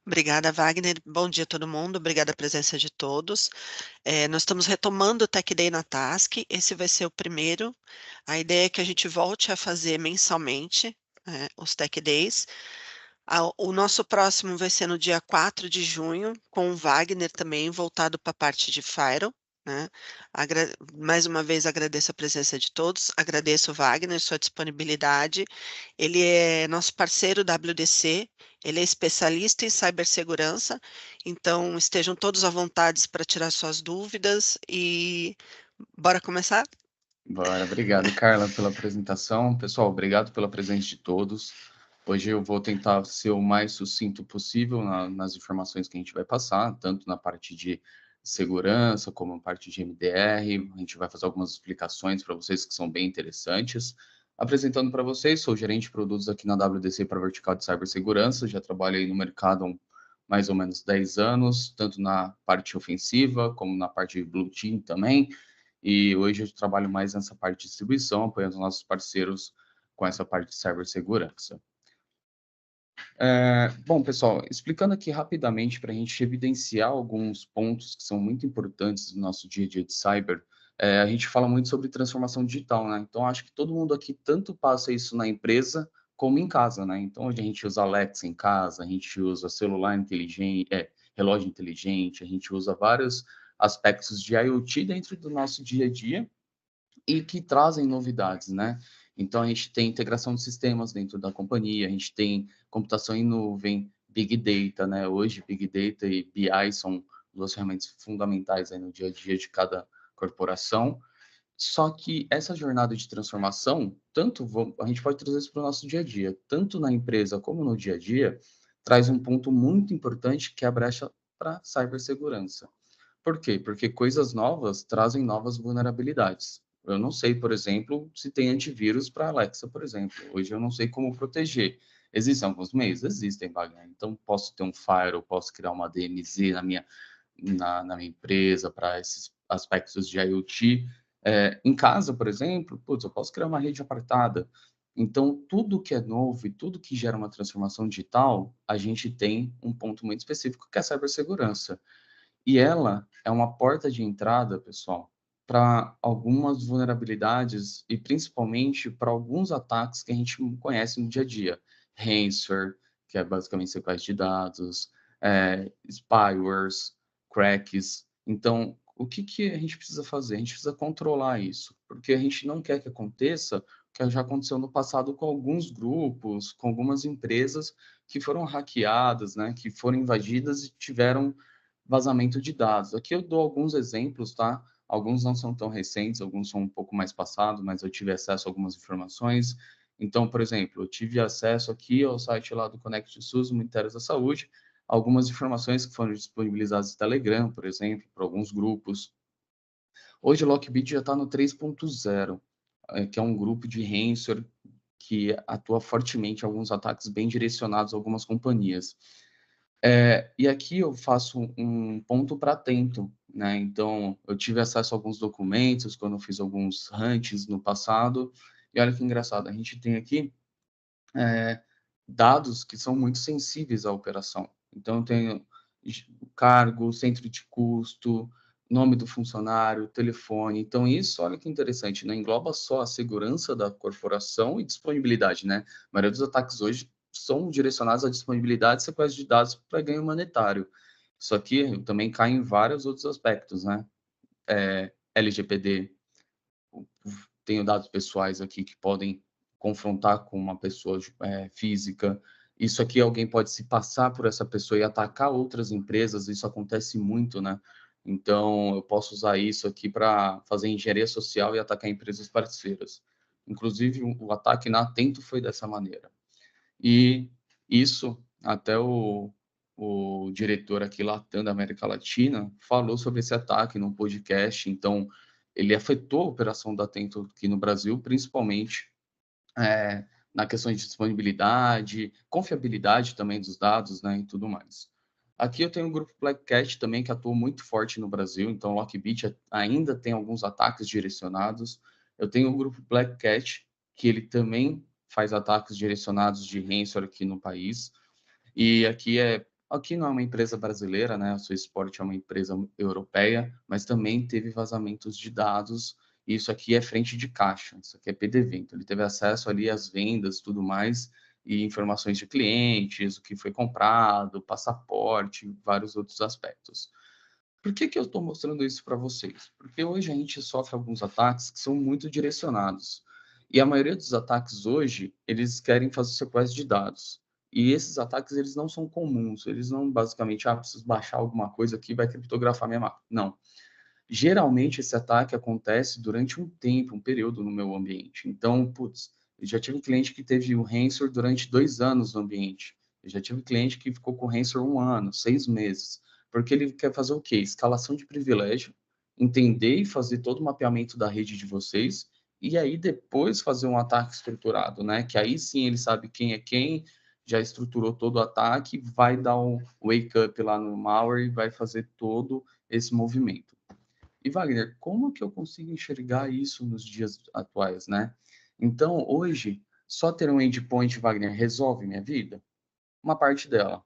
Obrigada, Wagner. Bom dia a todo mundo. Obrigada a presença de todos. Nós estamos retomando o Tech Day na Task. Esse vai ser o primeiro. A ideia é que a gente volte a fazer mensalmente, os Tech Days. O nosso próximo vai ser no dia 4 de junho, com o Wagner também, voltado para a parte de Firewall, né? Mais uma vez agradeço a presença de todos, agradeço, Wagner, sua disponibilidade. Ele é nosso parceiro WDC, ele é especialista em cibersegurança, então estejam todos à vontade para tirar suas dúvidas e bora começar? Bora, obrigado, Carla, pela apresentação. Pessoal, obrigado pela presença de todos. Hoje eu vou tentar ser o mais sucinto possível nas informações que a gente vai passar, tanto na parte de segurança como na parte de MDR. A gente vai fazer algumas explicações para vocês que são bem interessantes. Apresentando para vocês, sou gerente de produtos aqui na WDC para vertical de cibersegurança. Já trabalho aí no mercado há mais ou menos 10 anos, tanto na parte ofensiva como na parte de Blue Team também. E hoje eu trabalho mais nessa parte de distribuição, apoiando os nossos parceiros com essa parte de cibersegurança. Bom, pessoal, explicando aqui rapidamente para a gente evidenciar alguns pontos que são muito importantes no nosso dia a dia de cyber, a gente fala muito sobre transformação digital, né? Então, acho que todo mundo aqui tanto passa isso na empresa como em casa, né? Então, hoje a gente usa Alexa em casa, a gente usa celular inteligente, relógio inteligente, a gente usa vários aspectos de IoT dentro do nosso dia a dia e que trazem novidades, né? Então, a gente tem integração de sistemas dentro da companhia, a gente tem computação em nuvem, Big Data, né? Hoje, Big Data e BI são duas ferramentas fundamentais aí no dia a dia de cada corporação. Só que essa jornada de transformação, a gente pode trazer isso para o nosso dia a dia, tanto na empresa como no dia a dia, traz um ponto muito importante que é a brecha para cibersegurança. Por quê? Porque coisas novas trazem novas vulnerabilidades. Eu não sei, por exemplo, se tem antivírus para Alexa, por exemplo. Hoje eu não sei como proteger. Existem alguns meios? Existem, Wagner. Então, posso ter um firewall, posso criar uma DMZ na minha empresa para esses aspectos de IoT. Em casa, por exemplo, putz, eu posso criar uma rede apartada. Então, tudo que é novo e tudo que gera uma transformação digital, a gente tem um ponto muito específico, que é a cibersegurança. E ela é uma porta de entrada, pessoal, para algumas vulnerabilidades e principalmente para alguns ataques que a gente conhece no dia a dia. Ransomware, que é basicamente sequestro de dados, spywares, cracks. Então, o que a gente precisa fazer? A gente precisa controlar isso, porque a gente não quer que aconteça o que já aconteceu no passado com alguns grupos, com algumas empresas que foram hackeadas, né, que foram invadidas e tiveram vazamento de dados. Aqui eu dou alguns exemplos, tá? Alguns não são tão recentes, alguns são um pouco mais passados, mas eu tive acesso a algumas informações. Então, por exemplo, eu tive acesso aqui ao site lá do Conect SUS, do Ministério da Saúde, algumas informações que foram disponibilizadas no Telegram, por exemplo, para alguns grupos. Hoje o Lockbit já está no 3.0, que é um grupo de ransomware que atua fortemente em alguns ataques bem direcionados a algumas companhias. E aqui eu faço um ponto para atento, né? Então, eu tive acesso a alguns documentos quando eu fiz alguns hunts no passado, e olha que engraçado, a gente tem aqui é, dados que são muito sensíveis à operação. Então, eu tenho cargo, centro de custo, nome do funcionário, telefone. Então, isso, olha que interessante, não engloba só a segurança da corporação e disponibilidade, né? A maioria dos ataques hoje são direcionados à disponibilidade e sequestro de dados para ganho monetário. Isso aqui também cai em vários outros aspectos, né? LGPD, tenho dados pessoais aqui que podem confrontar com uma pessoa física. Isso aqui alguém pode se passar por essa pessoa e atacar outras empresas, isso acontece muito, né? Então, eu posso usar isso aqui para fazer engenharia social e atacar empresas parceiras. Inclusive, o ataque na Atento foi dessa maneira. E isso, até o diretor aqui, Latam, da América Latina, falou sobre esse ataque num podcast. Então, ele afetou a operação da Atento aqui no Brasil, principalmente na questão de disponibilidade, confiabilidade também dos dados, né, e tudo mais. Aqui eu tenho o grupo Black Cat também, que atua muito forte no Brasil, então o Lockbit ainda tem alguns ataques direcionados. Eu tenho o grupo Black Cat, que ele também faz ataques direcionados de ransomware aqui no país. E aqui aqui não é uma empresa brasileira, né, a Swissport é uma empresa europeia, mas também teve vazamentos de dados, e isso aqui é frente de caixa, isso aqui é PDV, então ele teve acesso ali às vendas, tudo mais, e informações de clientes, o que foi comprado, passaporte, vários outros aspectos. Por que que eu estou mostrando isso para vocês? Porque hoje a gente sofre alguns ataques que são muito direcionados. E a maioria dos ataques hoje, eles querem fazer sequestro de dados. E esses ataques, eles não são comuns. Eles não, basicamente, preciso baixar alguma coisa aqui e vai criptografar minha máquina. Não. Geralmente, esse ataque acontece durante um tempo, um período no meu ambiente. Então, putz, eu já tive cliente que teve o ransomware durante 2 anos no ambiente. Eu já tive cliente que ficou com o ransomware 1 ano, 6 meses. Porque ele quer fazer o quê? Escalação de privilégio, entender e fazer todo o mapeamento da rede de vocês, e aí depois fazer um ataque estruturado, né? Que aí sim ele sabe quem é quem, já estruturou todo o ataque, vai dar um wake up lá no malware e vai fazer todo esse movimento. E Wagner, como que eu consigo enxergar isso nos dias atuais, né? Então, hoje, só ter um endpoint, Wagner, resolve minha vida? Uma parte dela.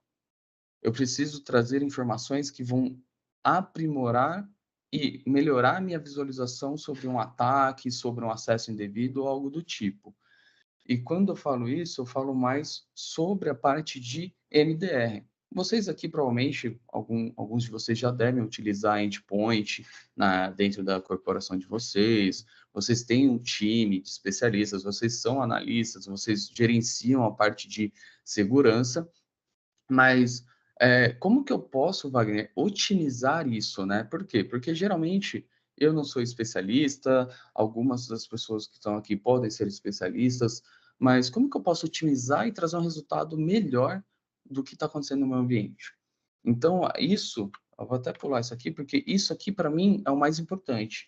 Eu preciso trazer informações que vão aprimorar e melhorar a minha visualização sobre um ataque, sobre um acesso indevido ou algo do tipo. E quando eu falo isso, eu falo mais sobre a parte de MDR. Vocês aqui, provavelmente, alguns de vocês já devem utilizar endpoint dentro da corporação de vocês. Vocês têm um time de especialistas, vocês são analistas, vocês gerenciam a parte de segurança, mas como que eu posso, Wagner, otimizar isso, né? Por quê? Porque geralmente eu não sou especialista, algumas das pessoas que estão aqui podem ser especialistas, mas como que eu posso otimizar e trazer um resultado melhor do que está acontecendo no meu ambiente? Então, isso, eu vou até pular isso aqui, porque isso aqui para mim é o mais importante.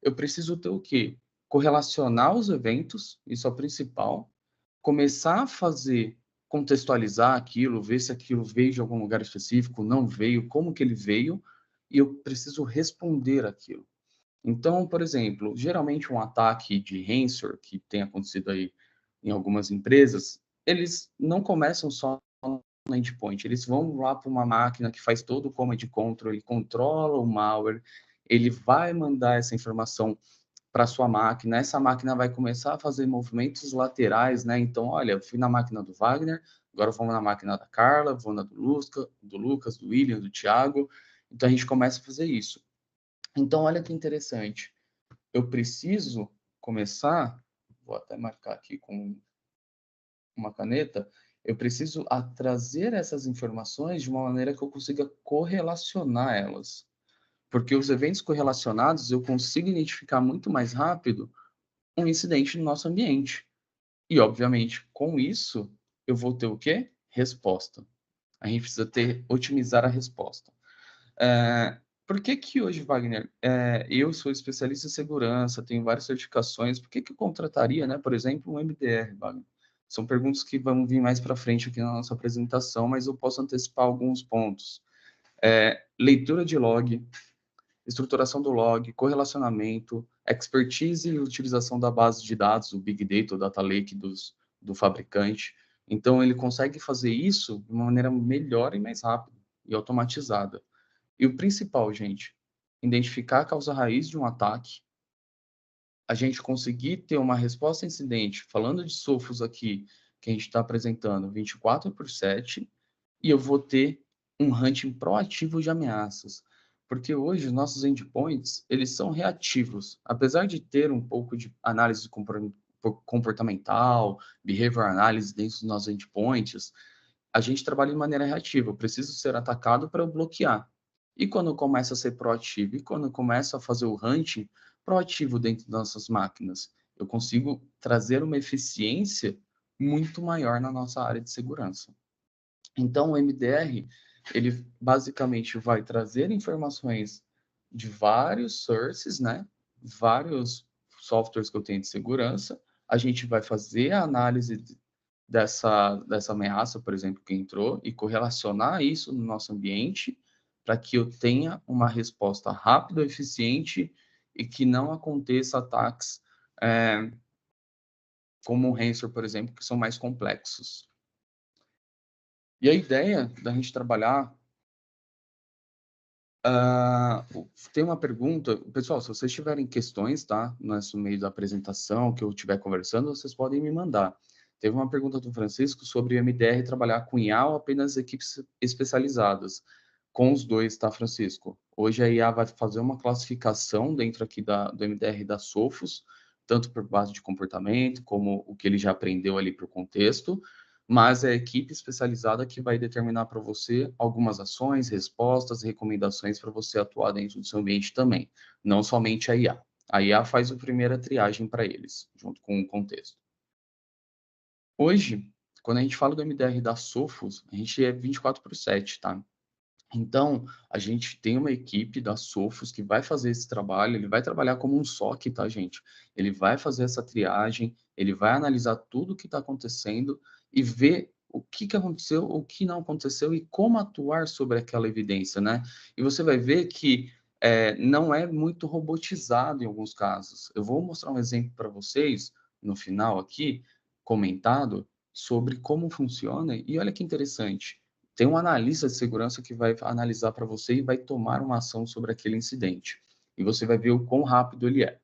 Eu preciso ter o quê? Correlacionar os eventos, isso é o principal, começar a fazer contextualizar aquilo, ver se aquilo veio de algum lugar específico, não veio, como que ele veio, e eu preciso responder aquilo. Então, por exemplo, geralmente um ataque de ransomware que tem acontecido aí em algumas empresas, eles não começam só no endpoint, eles vão lá para uma máquina que faz todo o command control, ele controla o malware, ele vai mandar essa informação para sua máquina. Essa máquina vai começar a fazer movimentos laterais, né? Então, olha, eu fui na máquina do Wagner, agora eu vou na máquina da Carla, vou na do Lucas, do William, do Thiago. Então, a gente começa a fazer isso. Então, olha que interessante. Eu preciso começar, vou até marcar aqui com uma caneta, eu preciso trazer essas informações de uma maneira que eu consiga correlacionar elas. Porque os eventos correlacionados eu consigo identificar muito mais rápido um incidente no nosso ambiente. E, obviamente, com isso, eu vou ter o quê? Resposta. A gente precisa otimizar a resposta. Por que que hoje, Wagner, eu sou especialista em segurança, tenho várias certificações, por que que eu contrataria, né, por exemplo, um MDR, Wagner? São perguntas que vão vir mais para frente aqui na nossa apresentação, mas eu posso antecipar alguns pontos. Leitura de log, estruturação do log, correlacionamento, expertise e utilização da base de dados, o Big Data, o Data Lake do fabricante. Então, ele consegue fazer isso de uma maneira melhor e mais rápida e automatizada. E o principal, gente, identificar a causa raiz de um ataque, a gente conseguir ter uma resposta a incidente, falando de Sophos aqui, que a gente está apresentando 24/7, e eu vou ter um hunting proativo de ameaças. Porque hoje os nossos endpoints, eles são reativos. Apesar de ter um pouco de análise comportamental, behavior analysis dentro dos nossos endpoints, a gente trabalha de maneira reativa. Eu preciso ser atacado para eu bloquear. E quando eu começo a ser proativo, e quando eu começo a fazer o hunting proativo dentro das nossas máquinas, eu consigo trazer uma eficiência muito maior na nossa área de segurança. Então, o MDR, ele basicamente vai trazer informações de vários sources, né? Vários softwares que eu tenho de segurança. A gente vai fazer a análise dessa ameaça, por exemplo, que entrou, e correlacionar isso no nosso ambiente para que eu tenha uma resposta rápida, eficiente e que não aconteça ataques como o ransomware, por exemplo, que são mais complexos. E a ideia da gente trabalhar, tem uma pergunta, pessoal, se vocês tiverem questões, tá, no meio da apresentação, que eu estiver conversando, vocês podem me mandar. Teve uma pergunta do Francisco sobre o MDR trabalhar com IA ou apenas equipes especializadas. Com os dois, tá, Francisco? Hoje a IA vai fazer uma classificação dentro aqui do MDR da Sophos, tanto por base de comportamento, como o que ele já aprendeu ali para o contexto, mas é a equipe especializada que vai determinar para você algumas ações, respostas, recomendações para você atuar dentro do seu ambiente também, não somente a IA. A IA faz a primeira triagem para eles, junto com o contexto. Hoje, quando a gente fala do MDR da Sophos, a gente é 24/7, tá? Então, a gente tem uma equipe da Sophos que vai fazer esse trabalho, ele vai trabalhar como um SOC, tá, gente? Ele vai fazer essa triagem, ele vai analisar tudo o que está acontecendo e ver o que, que aconteceu, o que não aconteceu e como atuar sobre aquela evidência, né? E você vai ver que não é muito robotizado em alguns casos. Eu vou mostrar um exemplo para vocês no final aqui, comentado, sobre como funciona, e olha que interessante. Tem um analista de segurança que vai analisar para você e vai tomar uma ação sobre aquele incidente. E você vai ver o quão rápido ele é.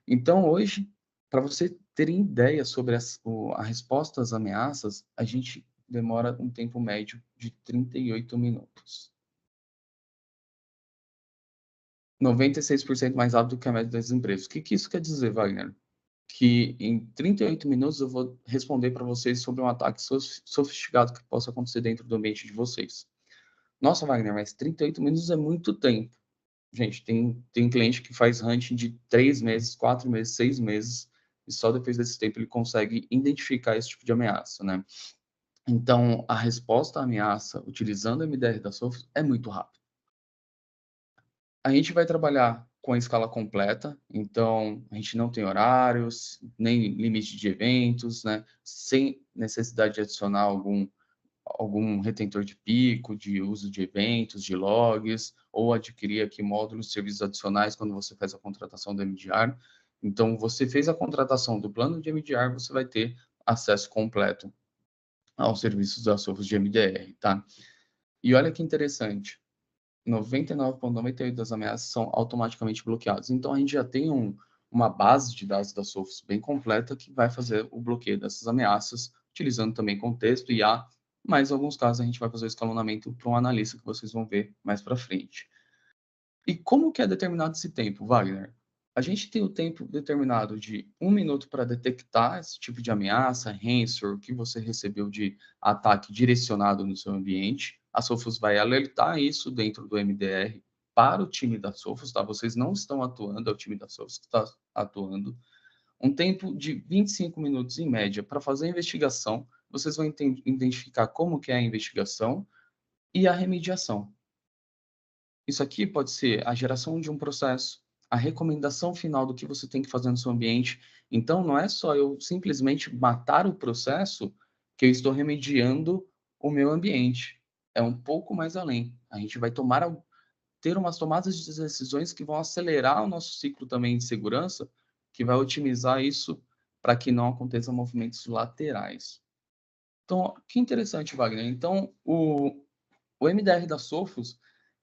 Então, hoje, para você ter ideia sobre a resposta às ameaças, a gente demora um tempo médio de 38 minutos. 96% mais rápido que a média das empresas. O que, que isso quer dizer, Wagner? Que em 38 minutos eu vou responder para vocês sobre um ataque sofisticado que possa acontecer dentro do ambiente de vocês. Nossa, Wagner, mas 38 minutos é muito tempo. Gente, tem cliente que faz hunting de 3 meses, 4 meses, 6 meses, e só depois desse tempo ele consegue identificar esse tipo de ameaça, né? Então, a resposta à ameaça, utilizando o MDR da Sophos, é muito rápida. A gente vai trabalhar com a escala completa, então a gente não tem horários, nem limite de eventos, né? Sem necessidade de adicionar algum retentor de pico, de uso de eventos, de logs, ou adquirir aqui módulos, serviços adicionais quando você faz a contratação do MDR. Então, você fez a contratação do plano de MDR, você vai ter acesso completo aos serviços da Sophos de MDR, tá? E olha que interessante, 99,98% das ameaças são automaticamente bloqueadas. Então, a gente já tem uma base de dados da Sophos bem completa que vai fazer o bloqueio dessas ameaças, utilizando também contexto e IA, mas em alguns casos a gente vai fazer o escalonamento para um analista que vocês vão ver mais para frente. E como que é determinado esse tempo, Wagner? A gente tem o tempo determinado de 1 minuto para detectar esse tipo de ameaça, ransomware, que você recebeu de ataque direcionado no seu ambiente. A Sophos vai alertar isso dentro do MDR para o time da Sophos, tá? Vocês não estão atuando, é o time da Sophos que está atuando. Um tempo de 25 minutos em média para fazer a investigação. Vocês vão identificar como que é a investigação e a remediação. Isso aqui pode ser a geração de um processo, a recomendação final do que você tem que fazer no seu ambiente. Então, não é só eu simplesmente matar o processo que eu estou remediando o meu ambiente. É um pouco mais além. A gente vai ter umas tomadas de decisões que vão acelerar o nosso ciclo também de segurança, que vai otimizar isso para que não aconteçam movimentos laterais. Então, que interessante, Wagner. Então, o MDR da Sophos,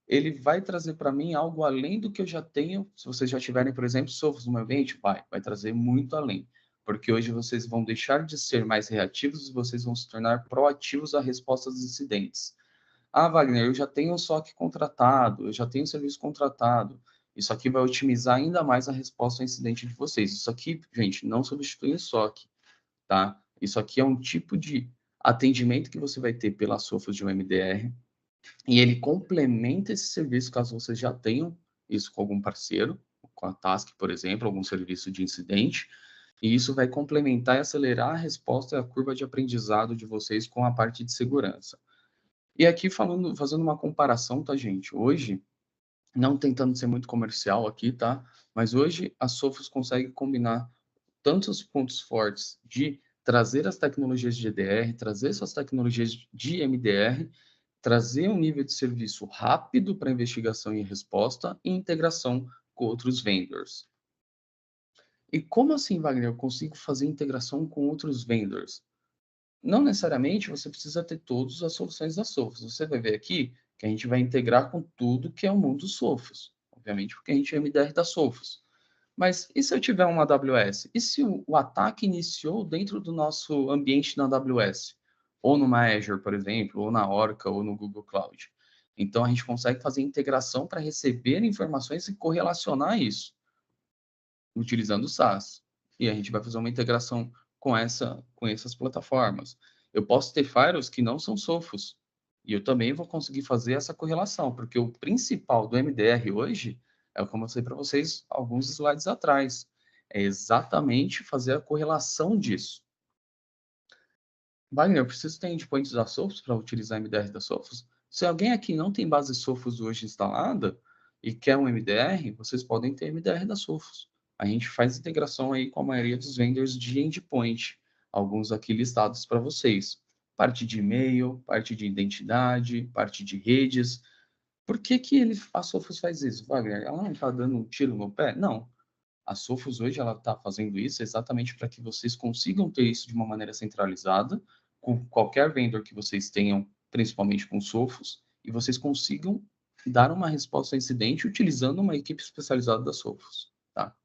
ele vai trazer para mim algo além do que eu já tenho. Se vocês já tiverem, por exemplo, Sophos no meu ambiente, vai trazer muito além. Porque hoje vocês vão deixar de ser mais reativos e vocês vão se tornar proativos à resposta dos incidentes. Ah, Wagner, eu já tenho um SOC contratado, eu já tenho um serviço contratado. Isso aqui vai otimizar ainda mais a resposta ao incidente de vocês. Isso aqui, gente, não substitui o SOC, tá? Isso aqui é um tipo de atendimento que você vai ter pela Sophos de um MDR, e ele complementa esse serviço caso vocês já tenham isso com algum parceiro, com a Task, por exemplo, algum serviço de incidente, e isso vai complementar e acelerar a resposta e a curva de aprendizado de vocês com a parte de segurança. E aqui fazendo uma comparação, tá, gente? Hoje, não tentando ser muito comercial aqui, tá? Mas hoje a Sophos consegue combinar tantos pontos fortes de trazer as tecnologias de EDR, trazer essas tecnologias de MDR, trazer um nível de serviço rápido para investigação e resposta e integração com outros vendors. E como assim, Wagner, eu consigo fazer integração com outros vendors? não necessariamente você precisa ter todas as soluções da Sophos. Você vai ver aqui que a gente vai integrar com tudo que é o mundo Sophos, obviamente, porque a gente é MDR da Sophos. Mas e se eu tiver uma AWS? E se o ataque iniciou dentro do nosso ambiente na AWS? Ou numa Azure, por exemplo, ou na Oracle, ou no Google Cloud. Então, a gente consegue fazer integração para receber informações e correlacionar isso, utilizando o SaaS. E a gente vai fazer uma integração com essas plataformas. Eu posso ter firewalls que não são Sophos, e eu também vou conseguir fazer essa correlação, porque o principal do MDR hoje é o que eu mostrei para vocês alguns slides atrás. É exatamente fazer a correlação disso. Wagner, eu preciso ter endpoints da Sophos para utilizar MDR da Sophos? Se alguém aqui não tem base Sophos hoje instalada e quer um MDR, vocês podem ter MDR da Sophos. A gente faz integração aí com a maioria dos vendors de endpoint, alguns aqui listados para vocês. Parte de e-mail, parte de identidade, parte de redes. Por que que a Sophos faz isso, Wagner? Ela não está dando um tiro no pé? Não. A Sophos hoje ela está fazendo isso exatamente para que vocês consigam ter isso de uma maneira centralizada, com qualquer vendor que vocês tenham, principalmente com Sophos, e vocês consigam dar uma resposta a incidente utilizando uma equipe especializada da Sophos, tá?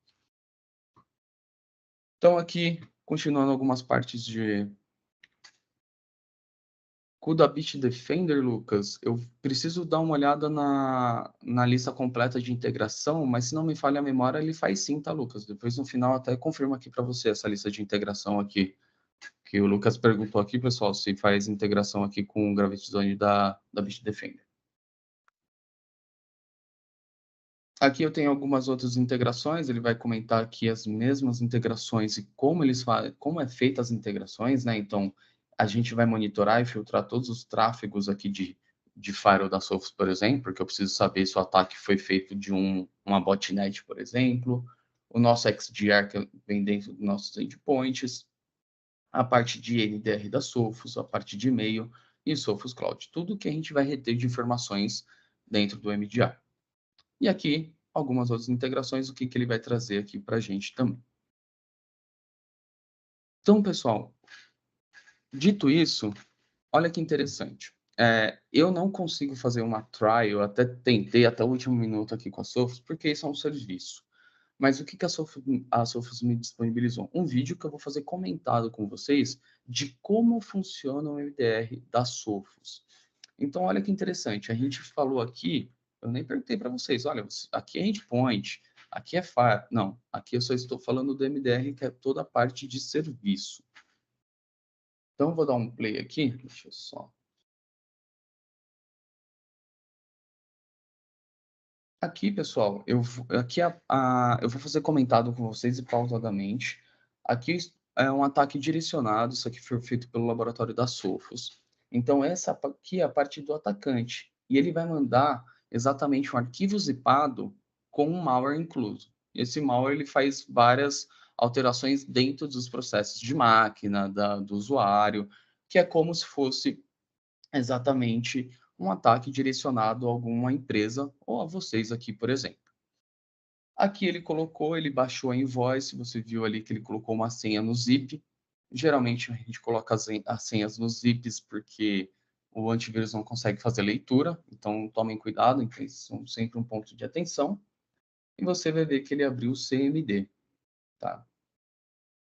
Então aqui, continuando algumas partes de CUDA Bitdefender, Lucas, eu preciso dar uma olhada na lista completa de integração, mas se não me falha a memória, ele faz sim, tá, Lucas? Depois no final até confirmo aqui para você essa lista de integração aqui, que o Lucas perguntou aqui, pessoal, se faz integração aqui com o Gravity Zone da Bitdefender. Aqui eu tenho algumas outras integrações, ele vai comentar aqui as mesmas integrações e como como é feita as integrações, né? Então, a gente vai monitorar e filtrar todos os tráfegos aqui de firewall da Sophos, por exemplo, porque eu preciso saber se o ataque foi feito de uma botnet, por exemplo, o nosso XDR que vem dentro dos nossos endpoints, a parte de NDR da Sophos, a parte de e-mail e Sophos Cloud, tudo que a gente vai reter de informações dentro do MDR. E aqui, algumas outras integrações, o que ele vai trazer aqui para a gente também. Então, pessoal, dito isso, olha que interessante. Eu não consigo fazer uma trial, eu até tentei até o último minuto aqui com a Sophos, porque isso é um serviço. Mas o que a Sophos me disponibilizou? Um vídeo que eu vou fazer comentado com vocês de como funciona o MDR da Sophos. Então, olha que interessante. A gente falou aqui, eu nem perguntei para vocês, olha, aqui é endpoint, aqui é fire. Não, aqui eu só estou falando do MDR, que é toda a parte de serviço. Então, eu vou dar um play aqui, deixa eu só. Aqui, pessoal, eu vou fazer comentado com vocês e pausadamente. Aqui é um ataque direcionado, isso aqui foi feito pelo laboratório da Sophos. Então, essa aqui é a parte do atacante. E ele vai mandar exatamente um arquivo zipado com um malware incluso. Esse malware ele faz várias alterações dentro dos processos de máquina, do usuário, que é como se fosse exatamente um ataque direcionado a alguma empresa ou a vocês aqui, por exemplo. Aqui ele baixou a invoice, você viu ali que ele colocou uma senha no zip. Geralmente a gente coloca as senhas nos zips porque o antivírus não consegue fazer leitura, então tomem cuidado, então isso são sempre um ponto de atenção. E você vai ver que ele abriu o CMD, tá?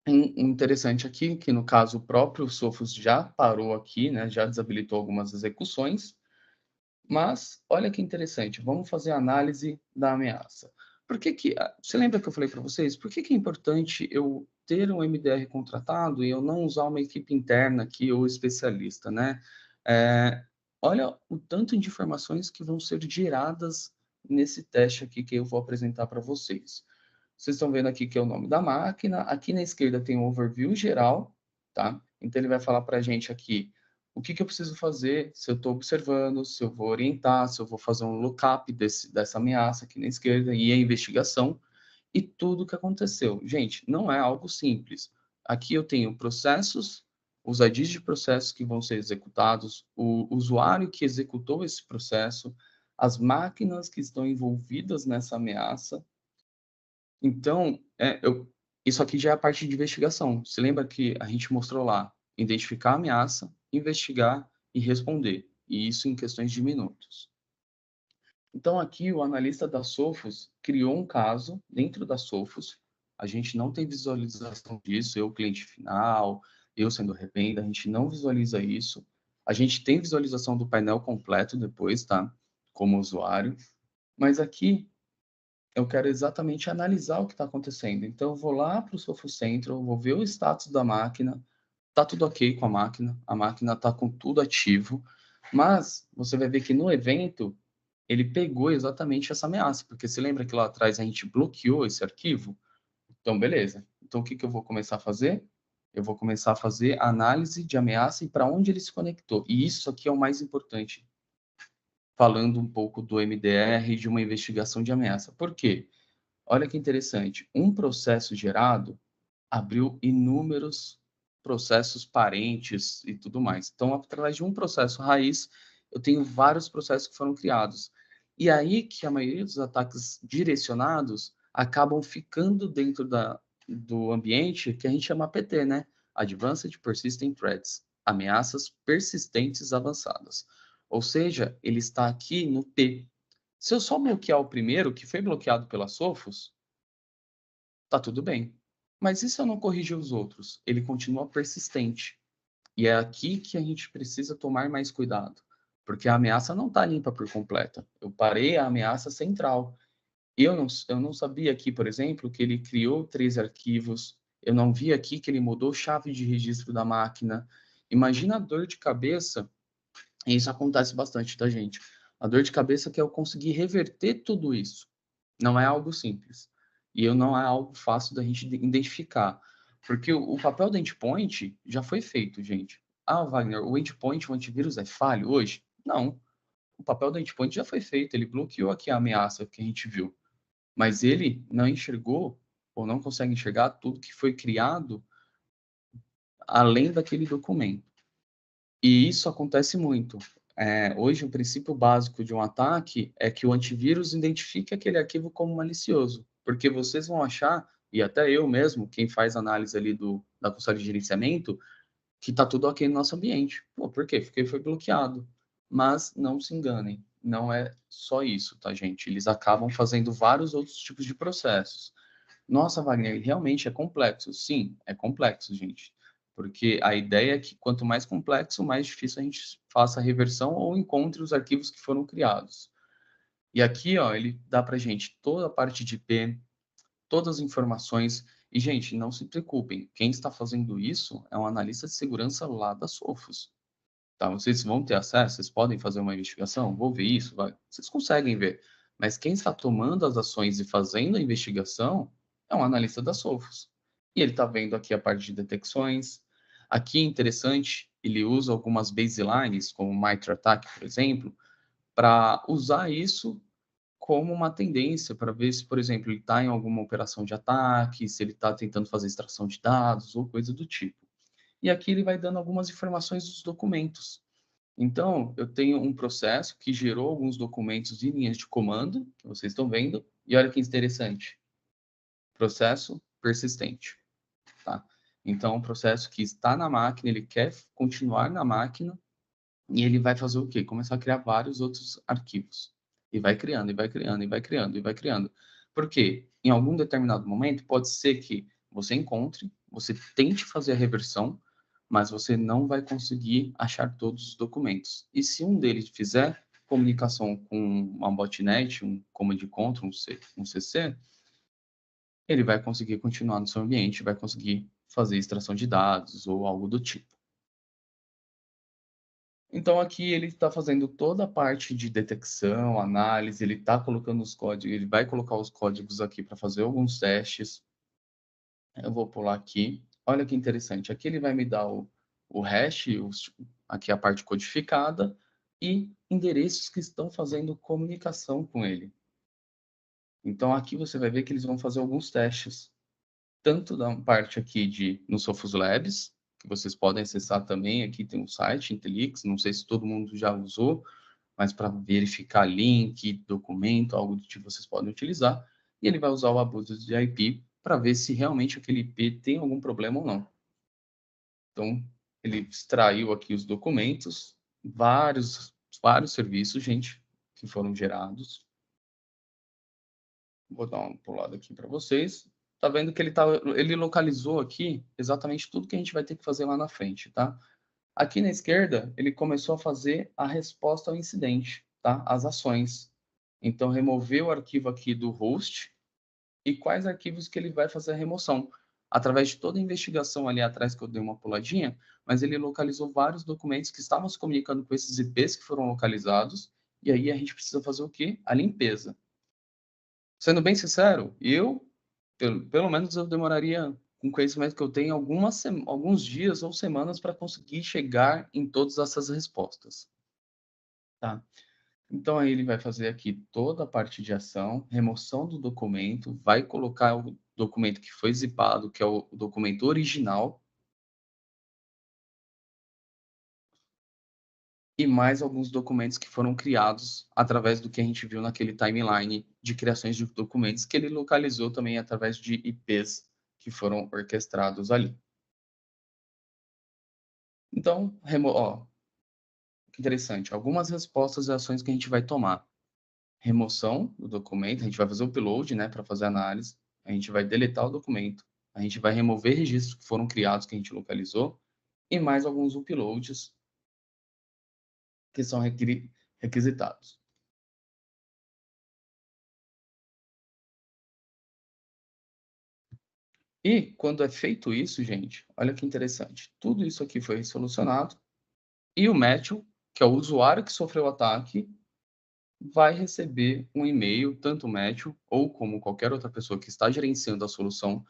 Interessante aqui que no caso o próprio Sophos já parou aqui, né? Já desabilitou algumas execuções. Mas, olha que interessante, vamos fazer a análise da ameaça. Você lembra que eu falei para vocês? Por que é importante eu ter um MDR contratado e eu não usar uma equipe interna aqui ou especialista, né? É, olha o tanto de informações que vão ser geradas nesse teste aqui que eu vou apresentar para vocês. Vocês estão vendo aqui que é o nome da máquina. Aqui na esquerda tem um overview geral, tá? Então ele vai falar para a gente aqui o que eu preciso fazer, se eu estou observando, se eu vou orientar, se eu vou fazer um lookup dessa ameaça aqui na esquerda e a investigação e tudo o que aconteceu. Gente, não é algo simples. Aqui eu tenho processos, os IDs de processos que vão ser executados, o usuário que executou esse processo, as máquinas que estão envolvidas nessa ameaça. Então, isso aqui já é a parte de investigação. Você lembra que a gente mostrou lá identificar a ameaça, investigar e responder, e isso em questões de minutos. Então, aqui o analista da Sophos criou um caso dentro da Sophos. A gente não tem visualização disso, eu, cliente final, eu sendo revenda, a gente não visualiza isso. A gente tem visualização do painel completo depois, tá? Como usuário. Mas aqui eu quero exatamente analisar o que está acontecendo. Então, eu vou lá para o Sophos Central, vou ver o status da máquina, tá tudo ok com a máquina está com tudo ativo, mas você vai ver que no evento ele pegou exatamente essa ameaça, porque se lembra que lá atrás a gente bloqueou esse arquivo? Então, beleza. Então, o que que eu vou começar a fazer? Eu vou começar a fazer análise de ameaça e para onde ele se conectou. E isso aqui é o mais importante, falando um pouco do MDR e de uma investigação de ameaça. Por quê? Olha que interessante. Um processo gerado abriu inúmeros processos parentes e tudo mais. Então, através de um processo raiz, eu tenho vários processos que foram criados. E aí que a maioria dos ataques direcionados acabam ficando dentro do ambiente que a gente chama APT, né? Advanced Persistent Threats, ameaças persistentes avançadas. Ou seja, ele está aqui no P. Se eu só bloquear o primeiro, que foi bloqueado pela Sophos, tá tudo bem. Mas e se eu não corrigir os outros? Ele continua persistente. E é aqui que a gente precisa tomar mais cuidado, porque a ameaça não está limpa por completa. Eu parei a ameaça central. Eu não sabia aqui, por exemplo, que ele criou 3 arquivos. Eu não vi aqui que ele mudou chave de registro da máquina. Imagina a dor de cabeça, e isso acontece bastante, tá, gente? A dor de cabeça que é eu conseguir reverter tudo isso. Não é algo simples. E não é algo fácil da gente identificar. Porque o papel do endpoint já foi feito, gente. Ah, Wagner, o endpoint, o antivírus é falho hoje? Não. O papel do endpoint já foi feito. Ele bloqueou aqui a ameaça que a gente viu. Mas ele não enxergou ou não consegue enxergar tudo que foi criado além daquele documento. E isso acontece muito. Hoje, o princípio básico de um ataque é que o antivírus identifique aquele arquivo como malicioso, porque vocês vão achar, e até eu mesmo, quem faz análise ali da console de gerenciamento, que está tudo ok no nosso ambiente. Pô, por quê? Porque foi bloqueado. Mas não se enganem, não é só isso, tá, gente? Eles acabam fazendo vários outros tipos de processos. Nossa, Wagner, realmente é complexo. Sim, é complexo, gente. Porque a ideia é que quanto mais complexo, mais difícil a gente faça a reversão ou encontre os arquivos que foram criados. E aqui, ó, ele dá para gente toda a parte de IP, todas as informações. E, gente, não se preocupem, quem está fazendo isso é um analista de segurança lá da Sophos. Tá? Vocês vão ter acesso, vocês podem fazer uma investigação, vou ver isso, vai. Vocês conseguem ver. Mas quem está tomando as ações e fazendo a investigação é um analista da Sophos. E ele está vendo aqui a parte de detecções. Aqui, interessante, ele usa algumas baselines, como o MITRE ATT&CK, por exemplo, para usar isso como uma tendência, para ver se, por exemplo, ele está em alguma operação de ataque, se ele está tentando fazer extração de dados ou coisa do tipo. E aqui ele vai dando algumas informações dos documentos. Então, eu tenho um processo que gerou alguns documentos e linhas de comando, que vocês estão vendo, e olha que interessante, processo persistente, tá? Então, um processo que está na máquina, ele quer continuar na máquina, e ele vai fazer o quê? Começar a criar vários outros arquivos. E vai criando, e vai criando, e vai criando, e vai criando. Por quê? Em algum determinado momento, pode ser que você encontre, você tente fazer a reversão, mas você não vai conseguir achar todos os documentos. E se um deles fizer comunicação com uma botnet, um command control, um CC, ele vai conseguir continuar no seu ambiente, vai conseguir fazer extração de dados ou algo do tipo. Então aqui ele está fazendo toda a parte de detecção, análise, ele está colocando os códigos, ele vai colocar os códigos aqui para fazer alguns testes. Eu vou pular aqui. Olha que interessante. Aqui ele vai me dar o hash, aqui a parte codificada e endereços que estão fazendo comunicação com ele. Então aqui você vai ver que eles vão fazer alguns testes, tanto da parte aqui no Sophos Labs, que vocês podem acessar também. Aqui tem um site, Intelix, não sei se todo mundo já usou, mas para verificar link, documento, algo do tipo, vocês podem utilizar. E ele vai usar o abuso de IP para ver se realmente aquele IP tem algum problema ou não. Então, Ele extraiu aqui os documentos, vários serviços, gente, que foram gerados. Vou dar uma pulada aqui para vocês. Tá vendo que ele localizou aqui exatamente tudo que a gente vai ter que fazer lá na frente, tá? Aqui na esquerda, ele começou a fazer a resposta ao incidente, tá? As ações. Então, removeu o arquivo aqui do host e quais arquivos que ele vai fazer a remoção. Através de toda a investigação ali atrás que eu dei uma puladinha, mas ele localizou vários documentos que estavam se comunicando com esses IPs que foram localizados, e aí a gente precisa fazer o quê? A limpeza. Sendo bem sincero, pelo menos eu demoraria, com o conhecimento que eu tenho, alguns dias ou semanas para conseguir chegar em todas essas respostas, tá? Então, aí ele vai fazer aqui toda a parte de ação, remoção do documento, vai colocar o documento que foi zipado, que é o documento original, e mais alguns documentos que foram criados através do que a gente viu naquele timeline de criações de documentos, que ele localizou também através de IPs que foram orquestrados ali. Então, que interessante, algumas respostas e ações que a gente vai tomar. Remoção do documento, a gente vai fazer o upload, né, para fazer a análise, a gente vai deletar o documento, a gente vai remover registros que foram criados, que a gente localizou, e mais alguns uploads que são requisitados. E quando é feito isso, gente, olha que interessante, tudo isso aqui foi solucionado, e o Matthew, que é o usuário que sofreu o ataque, vai receber um e-mail, tanto o Matthew ou como qualquer outra pessoa que está gerenciando a solução,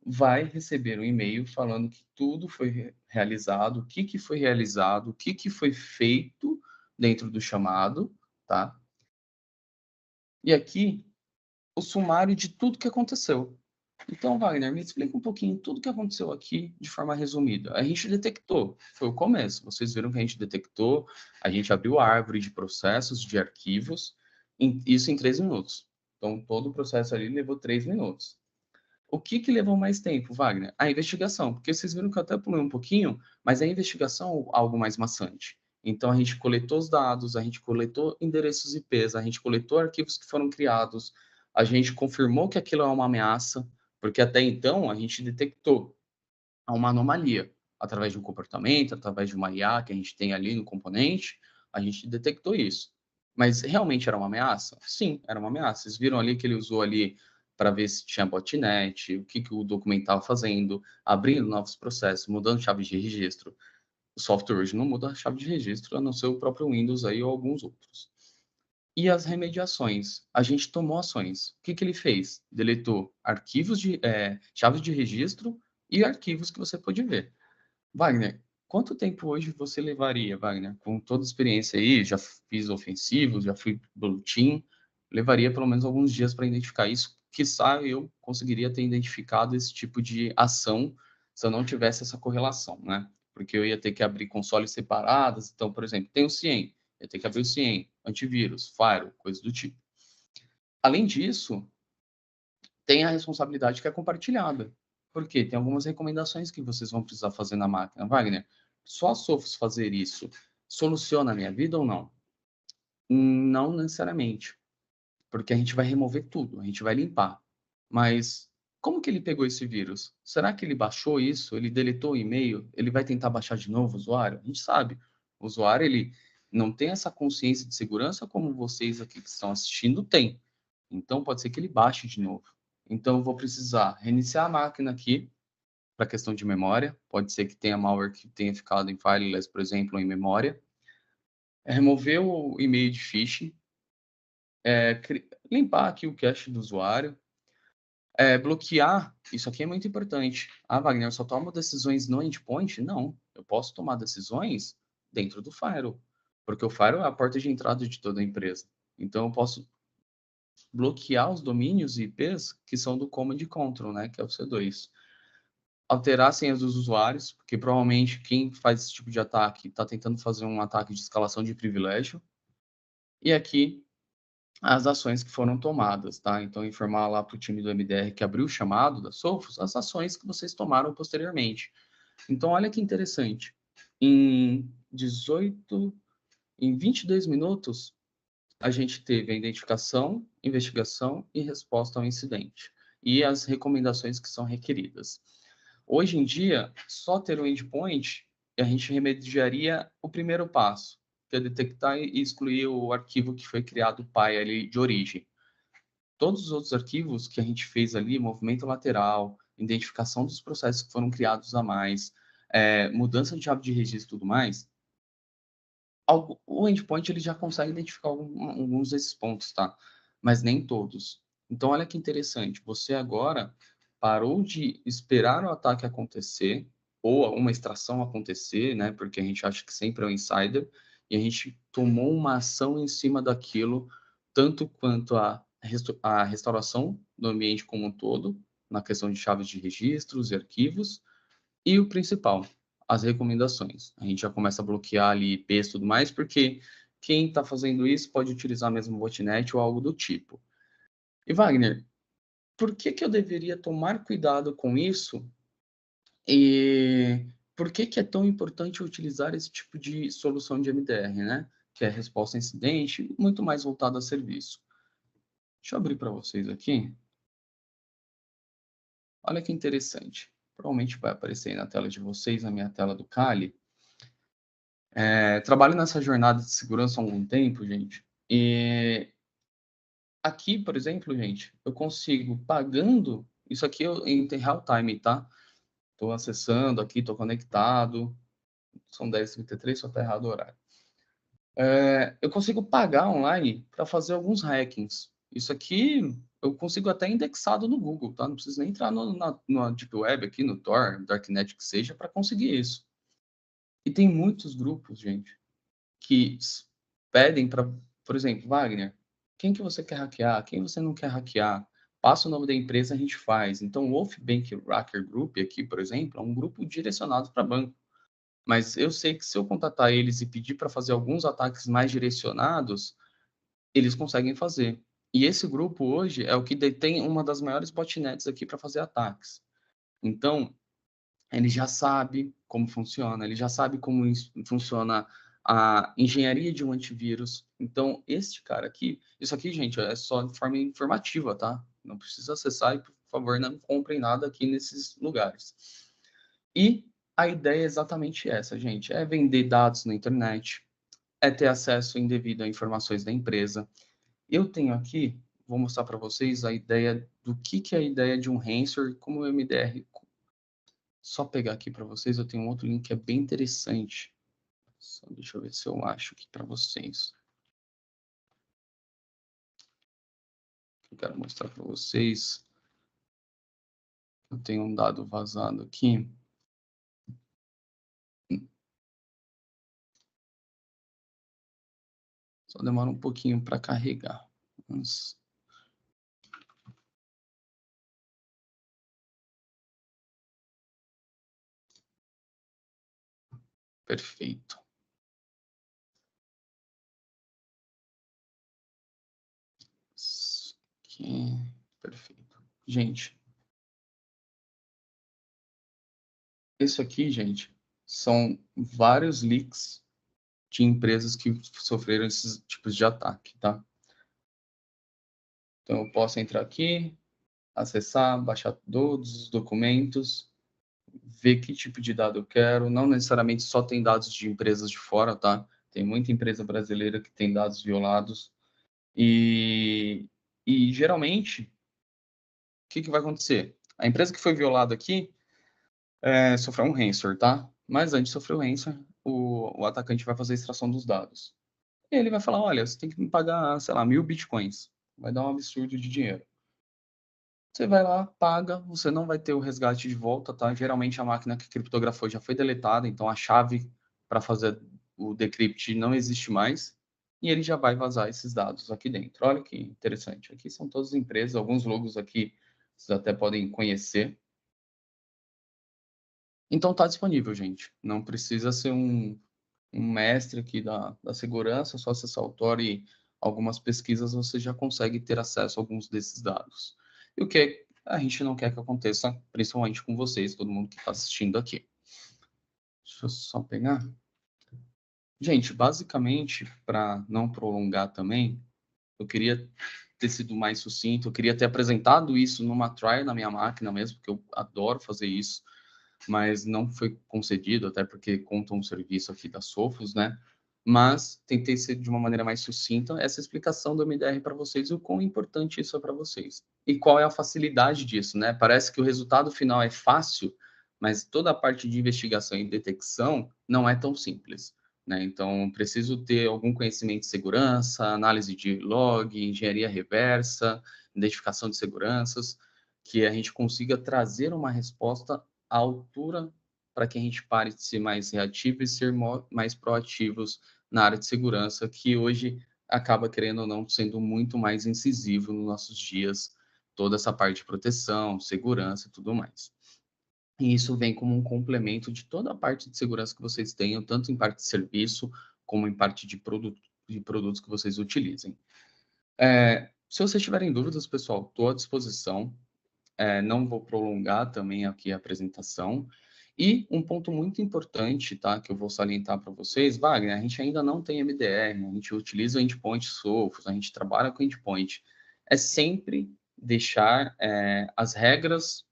vai receber um e-mail falando que tudo foi realizado, o que, que foi realizado, o que, que foi feito dentro do chamado, tá? E aqui, o sumário de tudo que aconteceu. Então, Wagner, me explica um pouquinho tudo que aconteceu aqui de forma resumida. A gente detectou, foi o começo. Vocês viram que a gente detectou, a gente abriu a árvore de processos, de arquivos, isso em 3 minutos. Então, todo o processo ali levou 3 minutos. O que que levou mais tempo, Wagner? A investigação, porque vocês viram que eu até pulei um pouquinho, mas a investigação é algo mais maçante. Então, a gente coletou os dados, a gente coletou endereços IPs, a gente coletou arquivos que foram criados, a gente confirmou que aquilo é uma ameaça, porque até então a gente detectou uma anomalia através de um comportamento, através de uma IA que a gente tem ali no componente, a gente detectou isso. Mas realmente era uma ameaça? Sim, era uma ameaça. Vocês viram ali que ele usou ali para ver se tinha botnet, o que, que o documento estava fazendo, abrindo novos processos, mudando chave de registro. O software hoje não muda a chave de registro, a não ser o próprio Windows aí ou alguns outros. E as remediações? A gente tomou ações. O que, que ele fez? Deletou arquivos chaves de registro e arquivos que você pode ver. Wagner, quanto tempo hoje você levaria, Wagner? Com toda a experiência aí, já fiz ofensivos, já fui blue team, levaria pelo menos alguns dias para identificar isso. Quiçá eu conseguiria ter identificado esse tipo de ação se eu não tivesse essa correlação, né? Porque eu ia ter que abrir consoles separadas. Então, por exemplo, tem o CIEM, eu ia ter que abrir o CIEM, antivírus, firewall, coisas do tipo. Além disso, tem a responsabilidade que é compartilhada. Porque tem algumas recomendações que vocês vão precisar fazer na máquina. Wagner, só a Sophos fazer isso soluciona a minha vida ou não? Não necessariamente, porque a gente vai remover tudo, a gente vai limpar. Mas como que ele pegou esse vírus? Será que ele baixou isso? Ele deletou o e-mail? Ele vai tentar baixar de novo o usuário? A gente sabe, o usuário ele não tem essa consciência de segurança como vocês aqui que estão assistindo têm. Então pode ser que ele baixe de novo. Então eu vou precisar reiniciar a máquina aqui para questão de memória. Pode ser que tenha malware que tenha ficado em fileless, por exemplo, ou em memória. Remover o e-mail de phishing, limpar aqui o cache do usuário, bloquear. Isso aqui é muito importante. Ah, Wagner, eu só tomo decisões no endpoint? Não, eu posso tomar decisões dentro do firewall, porque o firewall é a porta de entrada de toda a empresa. Então eu posso bloquear os domínios e IPs que são do Command Control, né, que é o C2. Alterar senhas dos usuários, porque provavelmente quem faz esse tipo de ataque está tentando fazer um ataque de escalação de privilégio. E aqui as ações que foram tomadas, tá? Então, informar lá para o time do MDR que abriu o chamado da Sophos, as ações que vocês tomaram posteriormente. Então, olha que interessante. Em 22 minutos, a gente teve a identificação, investigação e resposta ao incidente, e as recomendações que são requeridas. Hoje em dia, só ter o endpoint, a gente remediaria o primeiro passo, que é detectar e excluir o arquivo que foi criado pai ali de origem. Todos os outros arquivos que a gente fez ali, movimento lateral, identificação dos processos que foram criados a mais, mudança de chave de registro e tudo mais, o endpoint ele já consegue identificar alguns desses pontos, tá? Mas nem todos. Então, olha que interessante. Você agora parou de esperar o ataque acontecer ou uma extração acontecer, né? Porque a gente acha que sempre é um insider e a gente tomou uma ação em cima daquilo, tanto quanto a restauração do ambiente como um todo, na questão de chaves de registros e arquivos, e o principal, as recomendações. A gente já começa a bloquear ali IPs e tudo mais, porque quem está fazendo isso pode utilizar mesmo botnet ou algo do tipo. E Wagner, por que que eu deveria tomar cuidado com isso? E por que que é tão importante utilizar esse tipo de solução de MDR, né? Que é resposta a incidente, muito mais voltado a serviço. Deixa eu abrir para vocês aqui. Olha que interessante. Provavelmente vai aparecer aí na tela de vocês, na minha tela do Kali. Trabalho nessa jornada de segurança há algum tempo, gente. E aqui, por exemplo, gente, eu consigo pagando. Isso aqui em real time, tá? Estou acessando aqui, estou conectado. São 10h33, só está errado o horário. Eu consigo pagar online para fazer alguns hackings. Isso aqui eu consigo até indexado no Google, tá? Não preciso nem entrar na Deep Web aqui, no Tor, Darknet que seja, para conseguir isso. E tem muitos grupos, gente, que pedem para, por exemplo, Wagner, quem que você quer hackear? Quem você não quer hackear? Passa o nome da empresa, a gente faz. Então, o Wolf Bank Hacker Group aqui, por exemplo, é um grupo direcionado para banco. Mas eu sei que se eu contatar eles e pedir para fazer alguns ataques mais direcionados, eles conseguem fazer. E esse grupo hoje é o que detém uma das maiores botnets aqui para fazer ataques. Então, ele já sabe como funciona, ele já sabe como funciona a engenharia de um antivírus. Então, este cara aqui, isso aqui, gente, é só de forma informativa, tá? Não precisa acessar e, por favor, não comprem nada aqui nesses lugares. E a ideia é exatamente essa, gente, é vender dados na internet, é ter acesso indevido a informações da empresa. Eu tenho aqui, vou mostrar para vocês a ideia do que é a ideia de um ransomware como o MDR. Só pegar aqui para vocês, eu tenho um outro link que é bem interessante. Só deixa eu ver se eu acho aqui para vocês. Eu quero mostrar para vocês. Eu tenho um dado vazado aqui. Só demora um pouquinho para carregar. Mas... Perfeito. Aqui. Perfeito. Gente, isso aqui, gente, são vários leaks de empresas que sofreram esses tipos de ataque, tá? Então, eu posso entrar aqui, acessar, baixar todos os documentos, ver que tipo de dado eu quero. Não necessariamente só tem dados de empresas de fora, tá? Tem muita empresa brasileira que tem dados violados. E, e geralmente, o que vai acontecer? A empresa que foi violada aqui sofreu um ransomware, tá? Mas antes de sofrer o ransomware, o atacante vai fazer a extração dos dados. E ele vai falar, olha, você tem que me pagar, sei lá, 1.000 bitcoins. Vai dar um absurdo de dinheiro. Você vai lá, paga, você não vai ter o resgate de volta, tá? Geralmente a máquina que criptografou já foi deletada, então a chave para fazer o decrypt não existe mais, e ele já vai vazar esses dados aqui dentro. Olha que interessante. Aqui são todas as empresas, alguns logos aqui vocês até podem conhecer. Então tá disponível, gente. Não precisa ser um mestre aqui da segurança, só acessar o Tor e algumas pesquisas você já consegue ter acesso a alguns desses dados. E o que a gente não quer que aconteça, principalmente com vocês, todo mundo que está assistindo aqui. Deixa eu só pegar. Gente, basicamente, para não prolongar também, eu queria ter sido mais sucinto, eu queria ter apresentado isso numa trial na minha máquina mesmo, porque eu adoro fazer isso, mas não foi concedido, até porque conta um serviço aqui da Sofos, né? Mas tentei ser de uma maneira mais sucinta essa explicação do MDR para vocês e o quão importante isso é para vocês. E qual é a facilidade disso, né? Parece que o resultado final é fácil, mas toda a parte de investigação e detecção não é tão simples. Né? Então, preciso ter algum conhecimento de segurança, análise de log, engenharia reversa, identificação de seguranças, que a gente consiga trazer uma resposta à altura para que a gente pare de ser mais reativo e ser mais proativos na área de segurança, que hoje acaba, querendo ou não, sendo muito mais incisivo nos nossos dias, toda essa parte de proteção, segurança e tudo mais. E isso vem como um complemento de toda a parte de segurança que vocês tenham, tanto em parte de serviço, como em parte de produtos que vocês utilizem. Se vocês tiverem dúvidas, pessoal, estou à disposição. Não vou prolongar também aqui a apresentação. E um ponto muito importante, tá, que eu vou salientar para vocês, Wagner, a gente ainda não tem MDR, a gente utiliza o endpoint Sophos, a gente trabalha com endpoint. É sempre deixar as regras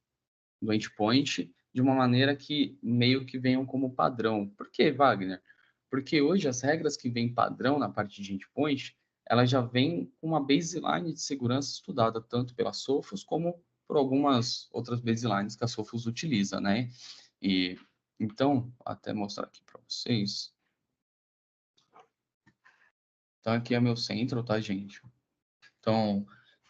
do endpoint de uma maneira que meio que venham como padrão. Por que, Wagner? Porque hoje as regras que vêm padrão na parte de endpoint, elas já vêm com uma baseline de segurança estudada tanto pela Sophos como por algumas outras baselines que a Sophos utiliza, né? E então, até mostrar aqui para vocês. Então, aqui é meu centro, tá, gente? Então,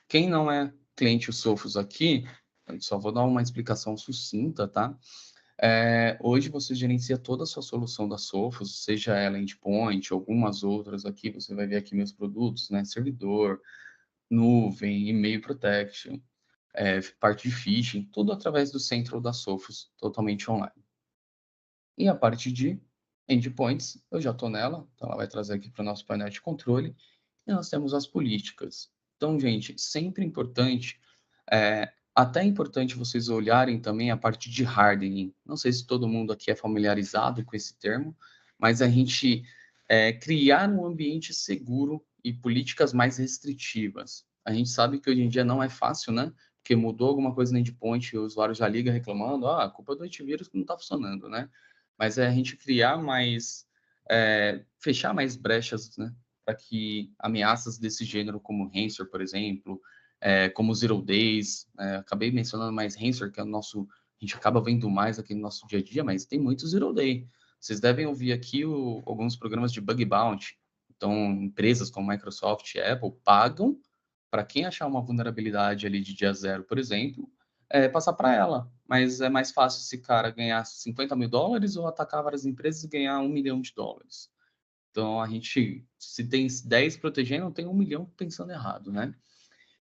quem não é cliente Sophos aqui, eu só vou dar uma explicação sucinta, tá? Hoje você gerencia toda a sua solução da Sophos, seja ela endpoint, algumas outras aqui, você vai ver aqui meus produtos, né? Servidor, nuvem, e-mail protection, parte de phishing, tudo através do Central da Sophos, totalmente online. E a parte de endpoints, eu já estou nela, então ela vai trazer aqui para o nosso painel de controle, e nós temos as políticas. Então, gente, sempre importante, até é importante vocês olharem também a parte de hardening. Não sei se todo mundo aqui é familiarizado com esse termo, mas a gente criar um ambiente seguro e políticas mais restritivas. A gente sabe que hoje em dia não é fácil, né? Porque mudou alguma coisa no endpoint e o usuário já liga reclamando, a culpa do antivírus que não está funcionando, né? Mas é a gente criar mais, fechar mais brechas, né? Para que ameaças desse gênero, como Ransomware, por exemplo, como Zero Days, acabei mencionando mais Ransomware, que é o nosso, a gente acaba vendo mais aqui no nosso dia a dia, mas tem muito Zero Day. Vocês devem ouvir aqui alguns programas de bug bounty. Então, empresas como Microsoft e Apple pagam para quem achar uma vulnerabilidade ali de dia zero, por exemplo, passar para ela. Mas é mais fácil esse cara ganhar $50.000 ou atacar várias empresas e ganhar $1 milhão. Então, a gente, se tem 10 protegendo, tem 1 milhão pensando errado, né?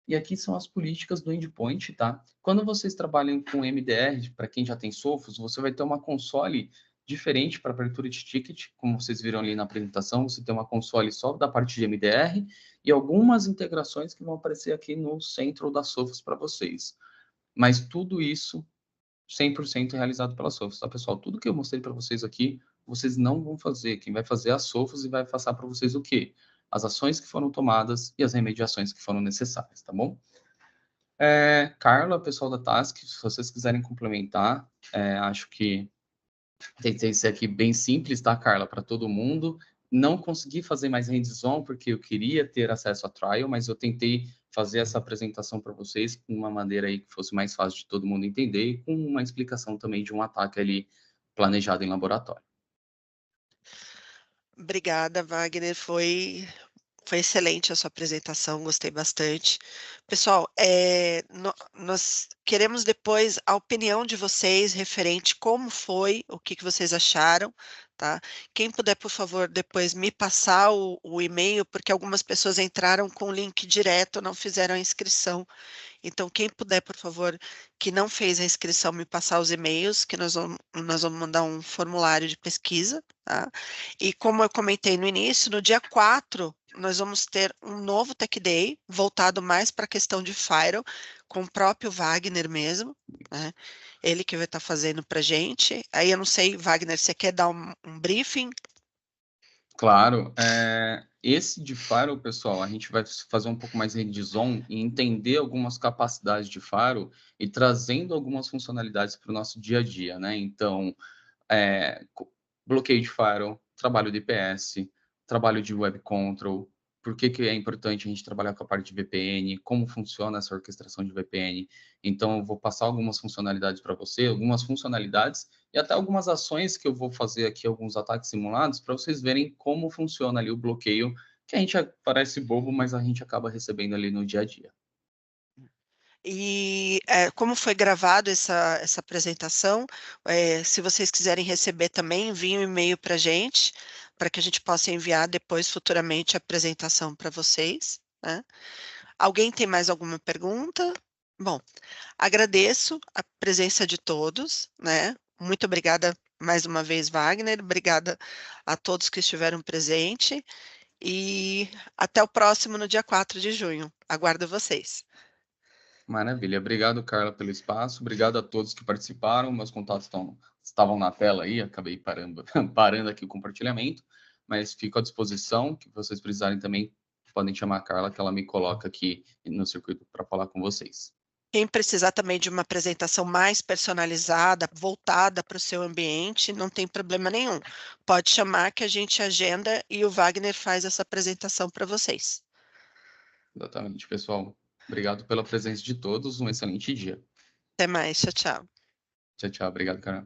E aqui são as políticas do endpoint, tá? Quando vocês trabalham com MDR, para quem já tem Sophos, você vai ter uma console diferente para abertura de ticket, como vocês viram ali na apresentação, você tem uma console só da parte de MDR e algumas integrações que vão aparecer aqui no centro da Sophos para vocês. Mas tudo isso 100% realizado pela Sophos, tá, pessoal? Tudo que eu mostrei para vocês aqui, vocês não vão fazer. Quem vai fazer é a Sophos e vai passar para vocês o quê? As ações que foram tomadas e as remediações que foram necessárias, tá bom? Carla, pessoal da Task, se vocês quiserem complementar, acho que tentei ser aqui bem simples, tá, Carla, para todo mundo. Não consegui fazer mais hands-on porque eu queria ter acesso a trial, mas eu tentei fazer essa apresentação para vocês com uma maneira aí que fosse mais fácil de todo mundo entender e com uma explicação também de um ataque ali planejado em laboratório. Obrigada, Wagner. Foi excelente a sua apresentação, gostei bastante. Pessoal, nós queremos depois a opinião de vocês referente como foi, o que vocês acharam, tá? Quem puder, por favor, depois me passar o e-mail, porque algumas pessoas entraram com o link direto, não fizeram a inscrição. Então, quem puder, por favor, que não fez a inscrição, me passar os e-mails, que nós vamos mandar um formulário de pesquisa, tá? E como eu comentei no início, no dia 4 nós vamos ter um novo Tech Day, voltado mais para a questão de Firewall, com o próprio Wagner mesmo, né? Ele que vai estar fazendo para gente. Aí eu não sei, Wagner, você quer dar um briefing? Claro, esse de Firewall, pessoal, a gente vai fazer um pouco mais hands-on e entender algumas capacidades de Firewall e trazendo algumas funcionalidades para o nosso dia a dia, né? Então, bloqueio de firewall, trabalho de IPS, trabalho de web control, por que que é importante a gente trabalhar com a parte de VPN, como funciona essa orquestração de VPN. Então, eu vou passar algumas funcionalidades para você, algumas funcionalidades e até algumas ações que eu vou fazer aqui, alguns ataques simulados, para vocês verem como funciona ali o bloqueio, que a gente parece bobo, mas a gente acaba recebendo ali no dia a dia. E como foi gravado essa apresentação, se vocês quiserem receber também, enviem um e-mail para a gente, para que a gente possa enviar depois, futuramente, a apresentação para vocês, né? Alguém tem mais alguma pergunta? Bom, agradeço a presença de todos, né? Muito obrigada mais uma vez, Wagner. Obrigada a todos que estiveram presentes. E até o próximo, no dia 4 de junho. Aguardo vocês. Maravilha. Obrigado, Carla, pelo espaço. Obrigado a todos que participaram. Meus contatos estavam na tela aí, acabei parando, parando aqui o compartilhamento, mas fico à disposição. Que vocês precisarem também, podem chamar a Carla, que ela me coloca aqui no circuito para falar com vocês. Quem precisar também de uma apresentação mais personalizada, voltada para o seu ambiente, não tem problema nenhum. Pode chamar que a gente agenda e o Wagner faz essa apresentação para vocês. Exatamente, pessoal. Obrigado pela presença de todos. Um excelente dia. Até mais, tchau, tchau. Tchau, tchau. Obrigado, Carla.